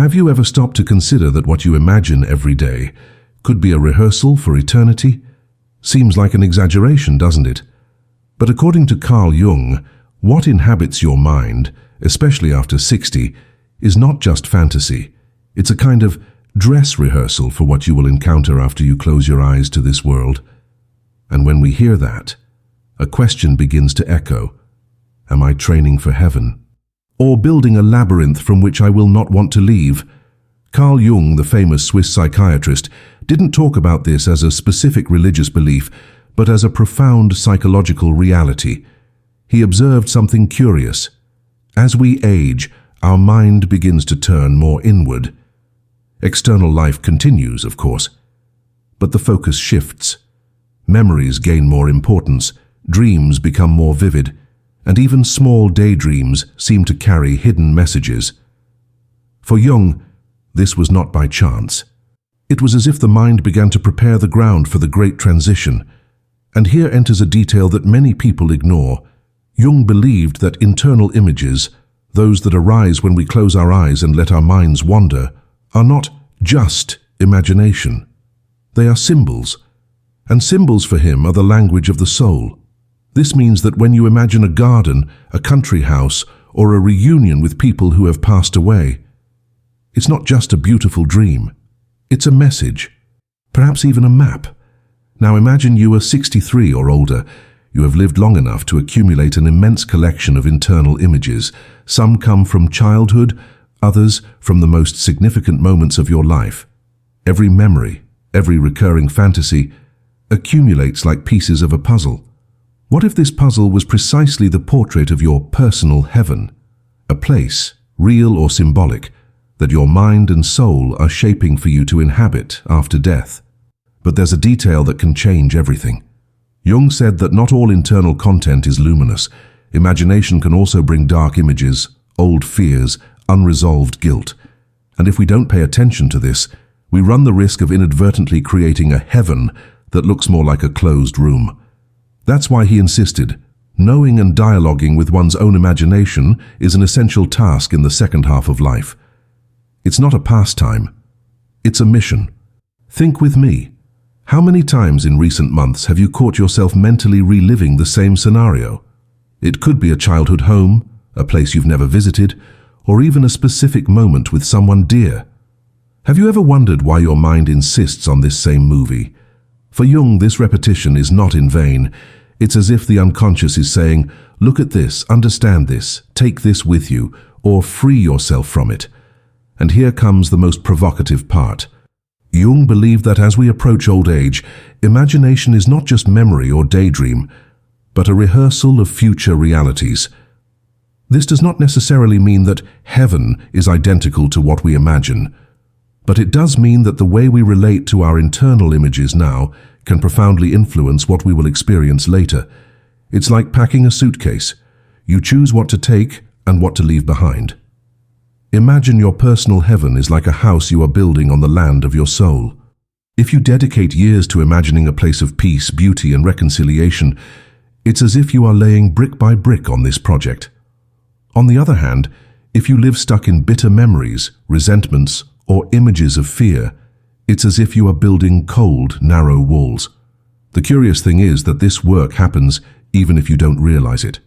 Have you ever stopped to consider that what you imagine every day could be a rehearsal for eternity? Seems like an exaggeration, doesn't it? But according to Carl Jung, what inhabits your mind, especially after 60, is not just fantasy. It's a kind of dress rehearsal for what you will encounter after you close your eyes to this world. And when we hear that, a question begins to echo. Am I training for heaven? Or building a labyrinth from which I will not want to leave? Carl Jung, the famous Swiss psychiatrist, didn't talk about this as a specific religious belief, but as a profound psychological reality. He observed something curious. As we age, our mind begins to turn more inward. External life continues, of course, but the focus shifts. Memories gain more importance, dreams become more vivid, and even small daydreams seem to carry hidden messages. For Jung, this was not by chance. It was as if the mind began to prepare the ground for the great transition. And here enters a detail that many people ignore. Jung believed that internal images, those that arise when we close our eyes and let our minds wander, are not just imagination. They are symbols, and symbols for him are the language of the soul. This means that when you imagine a garden, a country house, or a reunion with people who have passed away, it's not just a beautiful dream. It's a message, perhaps even a map. Now imagine you are 63 or older. You have lived long enough to accumulate an immense collection of internal images. Some come from childhood, others from the most significant moments of your life. Every memory, every recurring fantasy, accumulates like pieces of a puzzle. What if this puzzle was precisely the portrait of your personal heaven? A place, real or symbolic, that your mind and soul are shaping for you to inhabit after death. But there's a detail that can change everything. Jung said that not all internal content is luminous. Imagination can also bring dark images, old fears, unresolved guilt. And if we don't pay attention to this, we run the risk of inadvertently creating a heaven that looks more like a closed room. That's why he insisted, knowing and dialoguing with one's own imagination is an essential task in the second half of life. It's not a pastime. It's a mission. Think with me. How many times in recent months have you caught yourself mentally reliving the same scenario? It could be a childhood home, a place you've never visited, or even a specific moment with someone dear. Have you ever wondered why your mind insists on this same movie? For Jung, this repetition is not in vain. It's as if the unconscious is saying, look at this, understand this, take this with you, or free yourself from it. And here comes the most provocative part. Jung believed that as we approach old age, imagination is not just memory or daydream, but a rehearsal of future realities. This does not necessarily mean that heaven is identical to what we imagine, but it does mean that the way we relate to our internal images now can profoundly influence what we will experience later. It's like packing a suitcase. You choose what to take and what to leave behind. Imagine your personal heaven is like a house you are building on the land of your soul. If you dedicate years to imagining a place of peace, beauty, and reconciliation, it's as if you are laying brick by brick on this project. On the other hand, if you live stuck in bitter memories, resentments, or images of fear, it's as if you are building cold, narrow walls. The curious thing is that this work happens even if you don't realize it.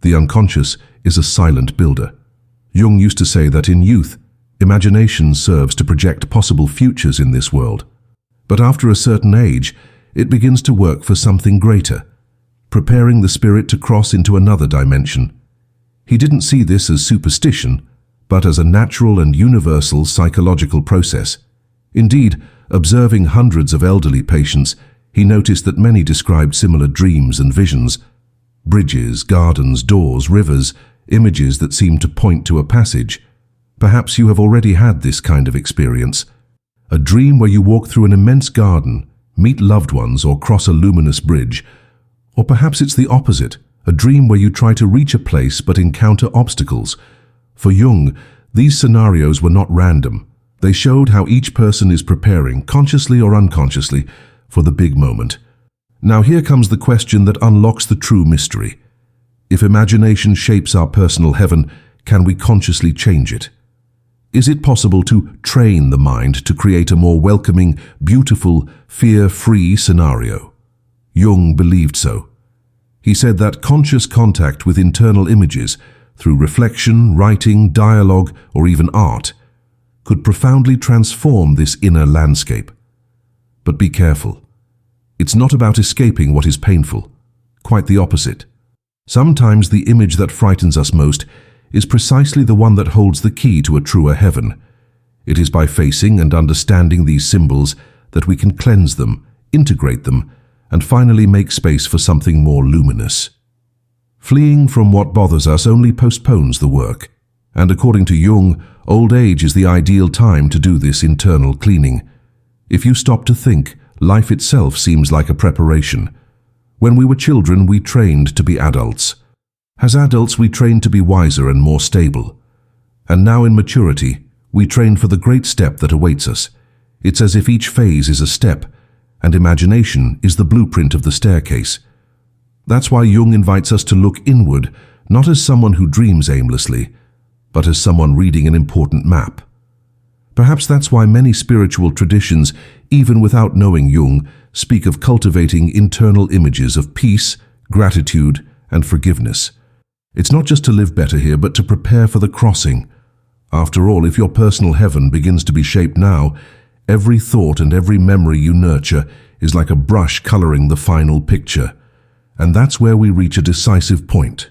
The unconscious is a silent builder. Jung used to say that in youth, imagination serves to project possible futures in this world. But after a certain age, it begins to work for something greater, preparing the spirit to cross into another dimension. He didn't see this as superstition, but as a natural and universal psychological process. Indeed, observing hundreds of elderly patients, he noticed that many described similar dreams and visions. Bridges, gardens, doors, rivers, images that seem to point to a passage. Perhaps you have already had this kind of experience. A dream where you walk through an immense garden, meet loved ones, or cross a luminous bridge. Or perhaps it's the opposite, a dream where you try to reach a place but encounter obstacles. For Jung, these scenarios were not random. They showed how each person is preparing, consciously or unconsciously, for the big moment. Now here comes the question that unlocks the true mystery. If imagination shapes our personal heaven, can we consciously change it? Is it possible to train the mind to create a more welcoming, beautiful, fear-free scenario? Jung believed so. He said that conscious contact with internal images, through reflection, writing, dialogue, or even art, could profoundly transform this inner landscape. But be careful. It's not about escaping what is painful. Quite the opposite. Sometimes the image that frightens us most is precisely the one that holds the key to a truer heaven. It is by facing and understanding these symbols that we can cleanse them, integrate them, and finally make space for something more luminous. Fleeing from what bothers us only postpones the work, and according to Jung, old age is the ideal time to do this internal cleaning. If you stop to think, life itself seems like a preparation. When we were children, we trained to be adults. As adults, we trained to be wiser and more stable. And now in maturity, we train for the great step that awaits us. It's as if each phase is a step, and imagination is the blueprint of the staircase. That's why Jung invites us to look inward, not as someone who dreams aimlessly, but as someone reading an important map. Perhaps that's why many spiritual traditions, even without knowing Jung, speak of cultivating internal images of peace, gratitude, and forgiveness. It's not just to live better here, but to prepare for the crossing. After all, if your personal heaven begins to be shaped now, every thought and every memory you nurture is like a brush coloring the final picture. And that's where we reach a decisive point.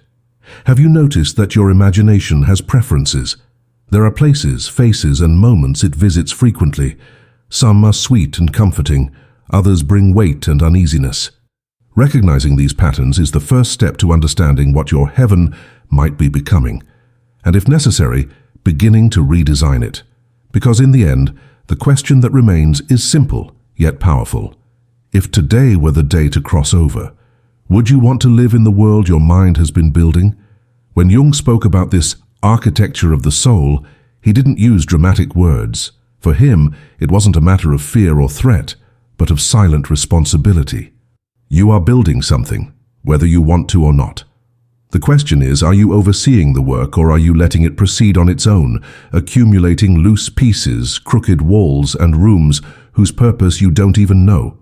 Have you noticed that your imagination has preferences? There are places, faces, and moments it visits frequently. Some are sweet and comforting, others bring weight and uneasiness. Recognizing these patterns is the first step to understanding what your heaven might be becoming, and if necessary, beginning to redesign it. Because in the end, the question that remains is simple, yet powerful. If today were the day to cross over, would you want to live in the world your mind has been building? When Jung spoke about this architecture of the soul, he didn't use dramatic words. For him, it wasn't a matter of fear or threat, but of silent responsibility. You are building something, whether you want to or not. The question is, are you overseeing the work, or are you letting it proceed on its own, accumulating loose pieces, crooked walls, and rooms whose purpose you don't even know?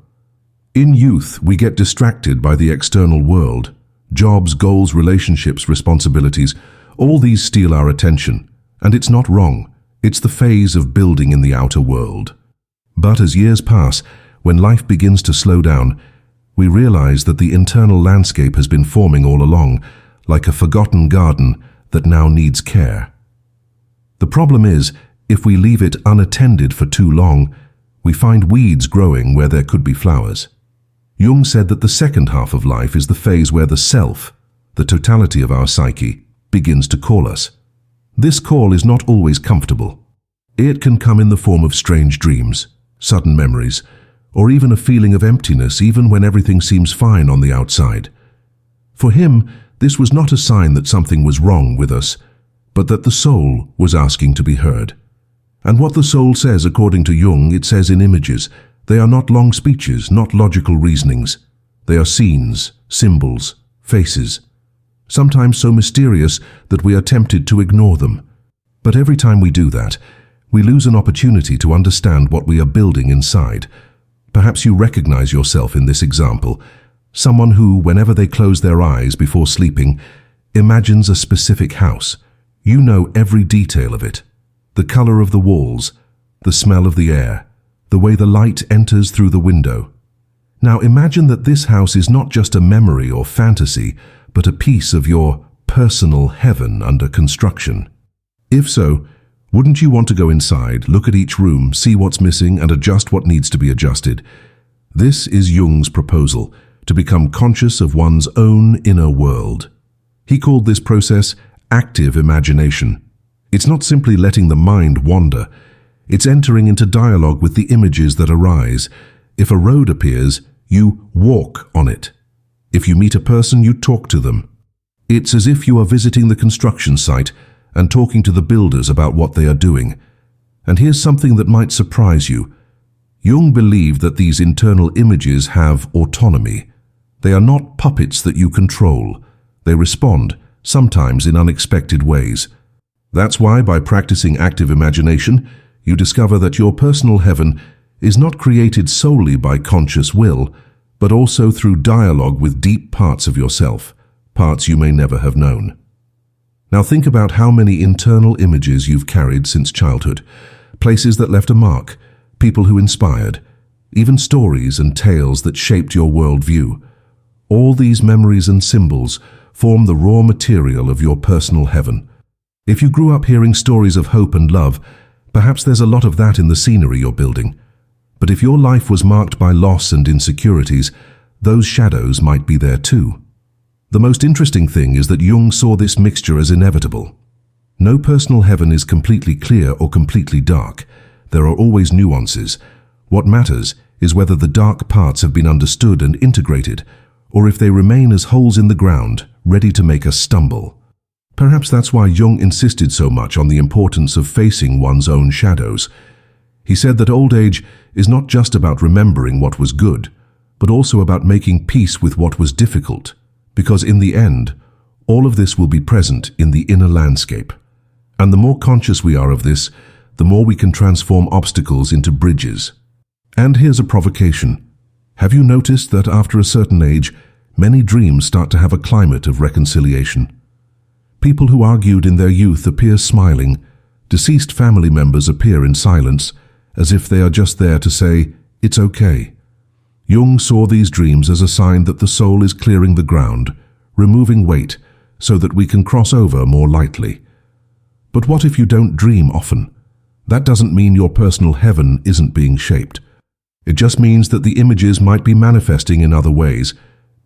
In youth, we get distracted by the external world. Jobs, goals, relationships, responsibilities, all these steal our attention. And it's not wrong. It's the phase of building in the outer world. But as years pass, when life begins to slow down, we realize that the internal landscape has been forming all along, like a forgotten garden that now needs care. The problem is, if we leave it unattended for too long, we find weeds growing where there could be flowers. Jung said that the second half of life is the phase where the self, the totality of our psyche, begins to call us. This call is not always comfortable. It can come in the form of strange dreams, sudden memories, or even a feeling of emptiness even when everything seems fine on the outside. For him, this was not a sign that something was wrong with us, but that the soul was asking to be heard. And what the soul says, according to Jung, it says in images. They are not long speeches, not logical reasonings. They are scenes, symbols, faces, sometimes so mysterious that we are tempted to ignore them. But every time we do that, we lose an opportunity to understand what we are building inside. Perhaps you recognize yourself in this example, someone who, whenever they close their eyes before sleeping, imagines a specific house. You know every detail of it, the color of the walls, the smell of the air, the way the light enters through the window. Now imagine that this house is not just a memory or fantasy, but a piece of your personal heaven under construction. If so, wouldn't you want to go inside, look at each room, see what's missing, and adjust what needs to be adjusted? This is Jung's proposal, to become conscious of one's own inner world. He called this process active imagination. It's not simply letting the mind wander. It's entering into dialogue with the images that arise. If a road appears, you walk on it. If you meet a person, you talk to them. It's as if you are visiting the construction site and talking to the builders about what they are doing. And here's something that might surprise you. Jung believed that these internal images have autonomy. They are not puppets that you control. They respond, sometimes in unexpected ways. That's why, by practicing active imagination, you discover that your personal heaven is not created solely by conscious will, but also through dialogue with deep parts of yourself, parts you may never have known. Now think about how many internal images you've carried since childhood, places that left a mark, people who inspired, even stories and tales that shaped your worldview. All these memories and symbols form the raw material of your personal heaven. If you grew up hearing stories of hope and love, perhaps there's a lot of that in the scenery you're building. But if your life was marked by loss and insecurities, those shadows might be there too. The most interesting thing is that Jung saw this mixture as inevitable. No personal heaven is completely clear or completely dark. There are always nuances. What matters is whether the dark parts have been understood and integrated, or if they remain as holes in the ground, ready to make us stumble. Perhaps that's why Jung insisted so much on the importance of facing one's own shadows. He said that old age is not just about remembering what was good, but also about making peace with what was difficult, because in the end, all of this will be present in the inner landscape. And the more conscious we are of this, the more we can transform obstacles into bridges. And here's a provocation. Have you noticed that after a certain age, many dreams start to have a climate of reconciliation? People who argued in their youth appear smiling. Deceased family members appear in silence, as if they are just there to say, "It's okay." Jung saw these dreams as a sign that the soul is clearing the ground, removing weight, so that we can cross over more lightly. But what if you don't dream often? That doesn't mean your personal heaven isn't being shaped. It just means that the images might be manifesting in other ways.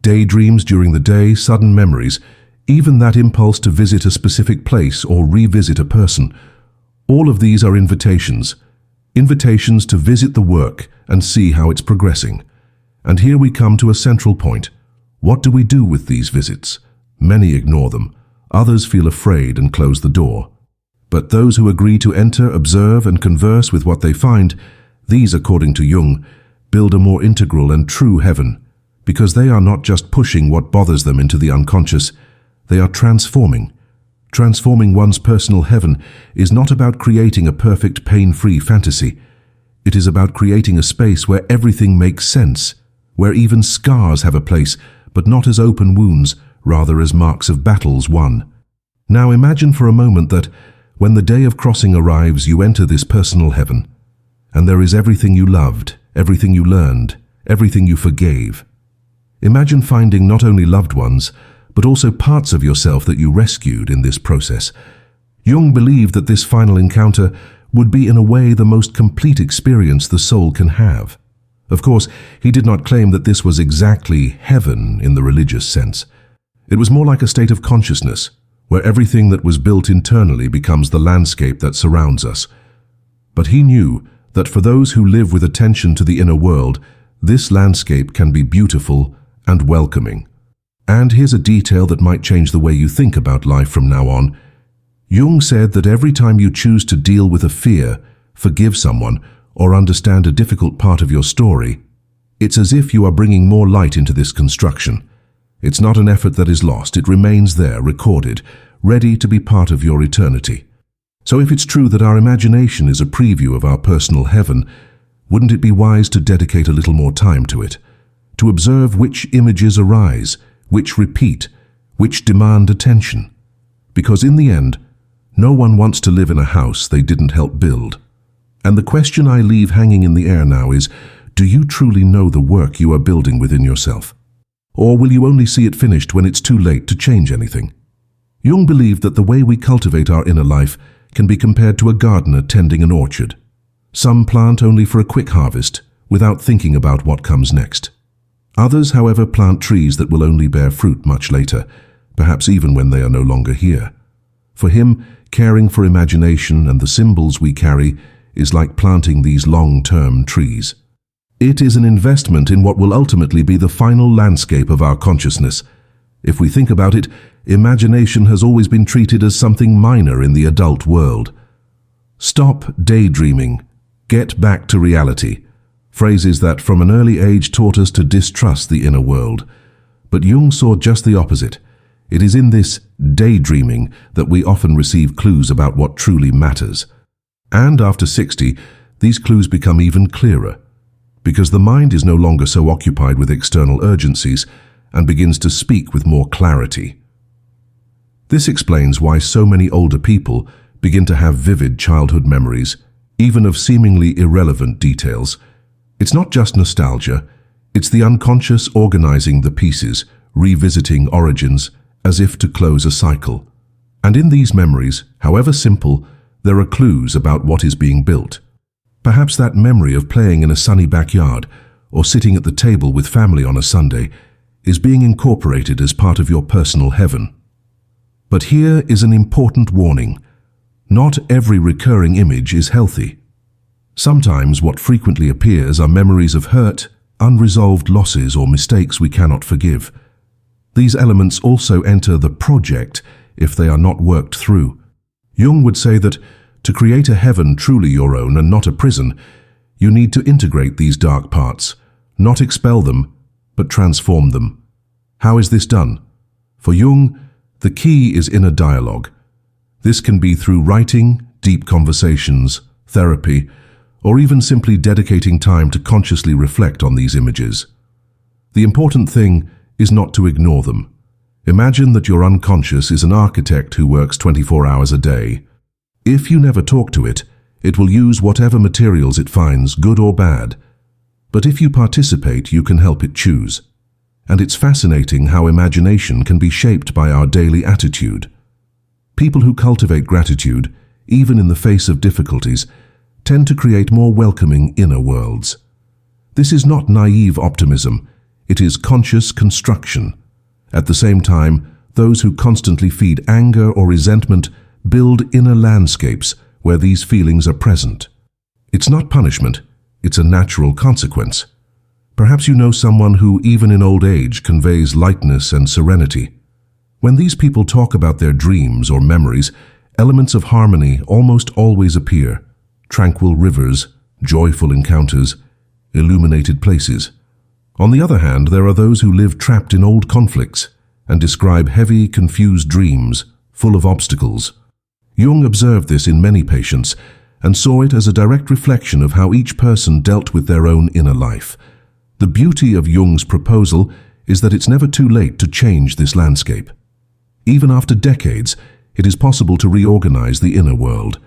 Daydreams during the day, sudden memories, even that impulse to visit a specific place or revisit a person. All of these are invitations. Invitations to visit the work and see how it's progressing. And here we come to a central point. What do we do with these visits? Many ignore them. Others feel afraid and close the door. But those who agree to enter, observe, and converse with what they find, these, according to Jung, build a more integral and true heaven, because they are not just pushing what bothers them into the unconscious, they are transforming. Transforming one's personal heaven is not about creating a perfect, pain-free fantasy. It is about creating a space where everything makes sense, where even scars have a place, but not as open wounds, rather as marks of battles won. Now imagine for a moment that, when the day of crossing arrives, you enter this personal heaven, and there is everything you loved, everything you learned, everything you forgave. Imagine finding not only loved ones, but also parts of yourself that you rescued in this process. Jung believed that this final encounter would be in a way the most complete experience the soul can have. Of course, he did not claim that this was exactly heaven in the religious sense. It was more like a state of consciousness, where everything that was built internally becomes the landscape that surrounds us. But he knew that for those who live with attention to the inner world, this landscape can be beautiful and welcoming. And here's a detail that might change the way you think about life from now on. Jung said that every time you choose to deal with a fear, forgive someone, or understand a difficult part of your story, it's as if you are bringing more light into this construction. It's not an effort that is lost, it remains there, recorded, ready to be part of your eternity. So if it's true that our imagination is a preview of our personal heaven, wouldn't it be wise to dedicate a little more time to it? To observe which images arise, which repeat, which demand attention. Because in the end, no one wants to live in a house they didn't help build. And the question I leave hanging in the air now is, do you truly know the work you are building within yourself? Or will you only see it finished when it's too late to change anything? Jung believed that the way we cultivate our inner life can be compared to a gardener tending an orchard. Some plant only for a quick harvest, without thinking about what comes next. Others, however, plant trees that will only bear fruit much later, perhaps even when they are no longer here. For him, caring for imagination and the symbols we carry is like planting these long-term trees. It is an investment in what will ultimately be the final landscape of our consciousness. If we think about it, imagination has always been treated as something minor in the adult world. Stop daydreaming. Get back to reality. Phrases that from an early age taught us to distrust the inner world. But Jung saw just the opposite. It is in this daydreaming that we often receive clues about what truly matters. And after 60, these clues become even clearer, because the mind is no longer so occupied with external urgencies and begins to speak with more clarity. This explains why so many older people begin to have vivid childhood memories, even of seemingly irrelevant details. It's not just nostalgia, it's the unconscious organizing the pieces, revisiting origins, as if to close a cycle. And in these memories, however simple, there are clues about what is being built. Perhaps that memory of playing in a sunny backyard or sitting at the table with family on a Sunday is being incorporated as part of your personal heaven. But here is an important warning. Not every recurring image is healthy. Sometimes what frequently appears are memories of hurt, unresolved losses, or mistakes we cannot forgive. These elements also enter the project if they are not worked through. Jung would say that to create a heaven truly your own and not a prison, you need to integrate these dark parts, not expel them, but transform them. How is this done? For Jung, the key is inner dialogue. This can be through writing, deep conversations, therapy, or even simply dedicating time to consciously reflect on these images. The important thing is not to ignore them. Imagine that your unconscious is an architect who works 24 hours a day. If you never talk to it, it will use whatever materials it finds, good or bad. But if you participate, you can help it choose. And it's fascinating how imagination can be shaped by our daily attitude. People who cultivate gratitude, even in the face of difficulties, tend to create more welcoming inner worlds. This is not naive optimism, it is conscious construction. At the same time, those who constantly feed anger or resentment build inner landscapes where these feelings are present. It's not punishment, it's a natural consequence. Perhaps you know someone who, even in old age, conveys lightness and serenity. When these people talk about their dreams or memories, elements of harmony almost always appear. Tranquil rivers, joyful encounters, illuminated places. On the other hand, there are those who live trapped in old conflicts and describe heavy, confused dreams, full of obstacles. Jung observed this in many patients and saw it as a direct reflection of how each person dealt with their own inner life. The beauty of Jung's proposal is that it's never too late to change this landscape. Even after decades, it is possible to reorganize the inner world.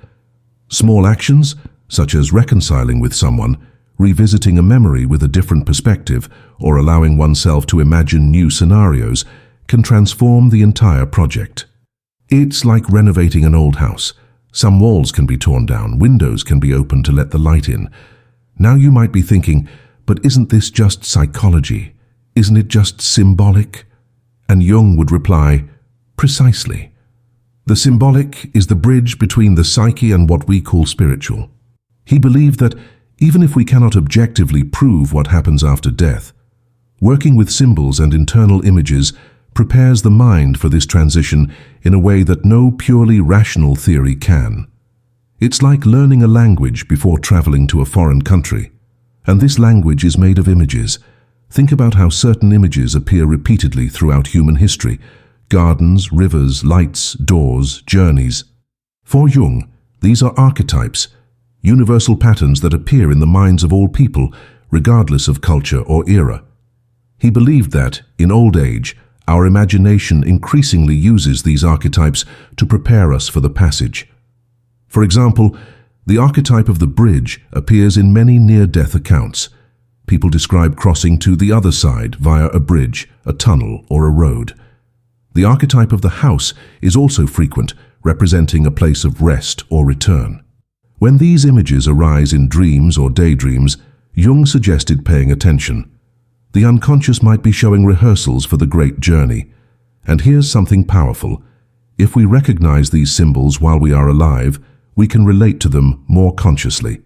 Small actions, such as reconciling with someone, revisiting a memory with a different perspective, or allowing oneself to imagine new scenarios, can transform the entire project. It's like renovating an old house. Some walls can be torn down, windows can be opened to let the light in. Now you might be thinking, but isn't this just psychology? Isn't it just symbolic? And Jung would reply, precisely. The symbolic is the bridge between the psyche and what we call spiritual. He believed that even if we cannot objectively prove what happens after death, working with symbols and internal images prepares the mind for this transition in a way that no purely rational theory can. It's like learning a language before traveling to a foreign country. And this language is made of images. Think about how certain images appear repeatedly throughout human history: gardens, rivers, lights, doors, journeys. For Jung, these are archetypes, universal patterns that appear in the minds of all people, regardless of culture or era. He believed that, in old age, our imagination increasingly uses these archetypes to prepare us for the passage. For example, the archetype of the bridge appears in many near-death accounts. People describe crossing to the other side via a bridge, a tunnel, or a road. The archetype of the house is also frequent, representing a place of rest or return. When these images arise in dreams or daydreams, Jung suggested paying attention. The unconscious might be showing rehearsals for the great journey. And here's something powerful. If we recognize these symbols while we are alive, we can relate to them more consciously.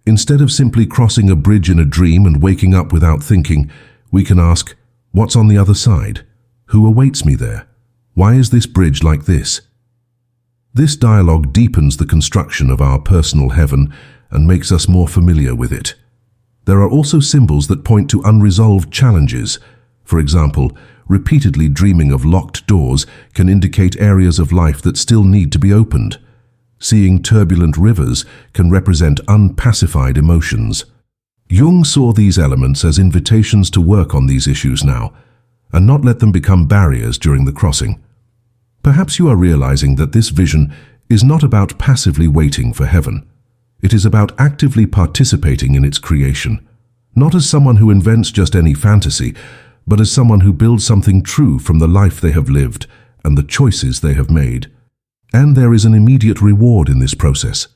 Instead of simply crossing a bridge in a dream and waking up without thinking, we can ask, what's on the other side? Who awaits me there? Why is this bridge like this? This dialogue deepens the construction of our personal heaven and makes us more familiar with it. There are also symbols that point to unresolved challenges. For example, repeatedly dreaming of locked doors can indicate areas of life that still need to be opened. Seeing turbulent rivers can represent unpacified emotions. Jung saw these elements as invitations to work on these issues now, and not let them become barriers during the crossing. Perhaps you are realizing that this vision is not about passively waiting for heaven. It is about actively participating in its creation, not as someone who invents just any fantasy, but as someone who builds something true from the life they have lived and the choices they have made. And there is an immediate reward in this process.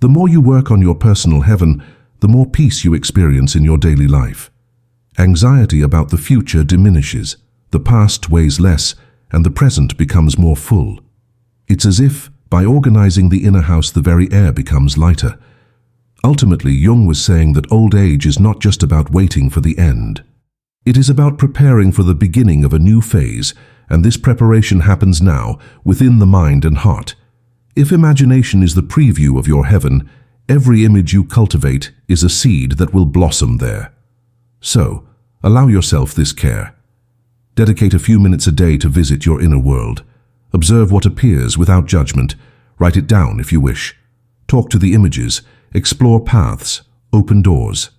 The more you work on your personal heaven, the more peace you experience in your daily life. Anxiety about the future diminishes, the past weighs less, and the present becomes more full. It's as if, by organizing the inner house, the very air becomes lighter. Ultimately, Jung was saying that old age is not just about waiting for the end. It is about preparing for the beginning of a new phase, and this preparation happens now, within the mind and heart. If imagination is the preview of your heaven, every image you cultivate is a seed that will blossom there. So, allow yourself this care. Dedicate a few minutes a day to visit your inner world. Observe what appears without judgment. Write it down if you wish. Talk to the images. Explore paths. Open doors.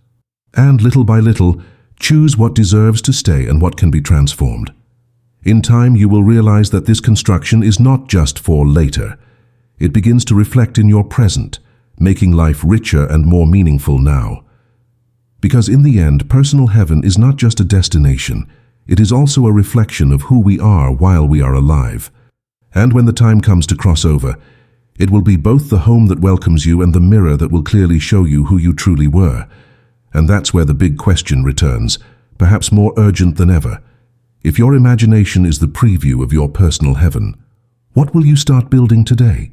And little by little, choose what deserves to stay and what can be transformed. In time, you will realize that this construction is not just for later. It begins to reflect in your present, making life richer and more meaningful now. Because in the end, personal heaven is not just a destination. It is also a reflection of who we are while we are alive. And when the time comes to cross over, it will be both the home that welcomes you and the mirror that will clearly show you who you truly were. And that's where the big question returns, perhaps more urgent than ever. If your imagination is the preview of your personal heaven, what will you start building today?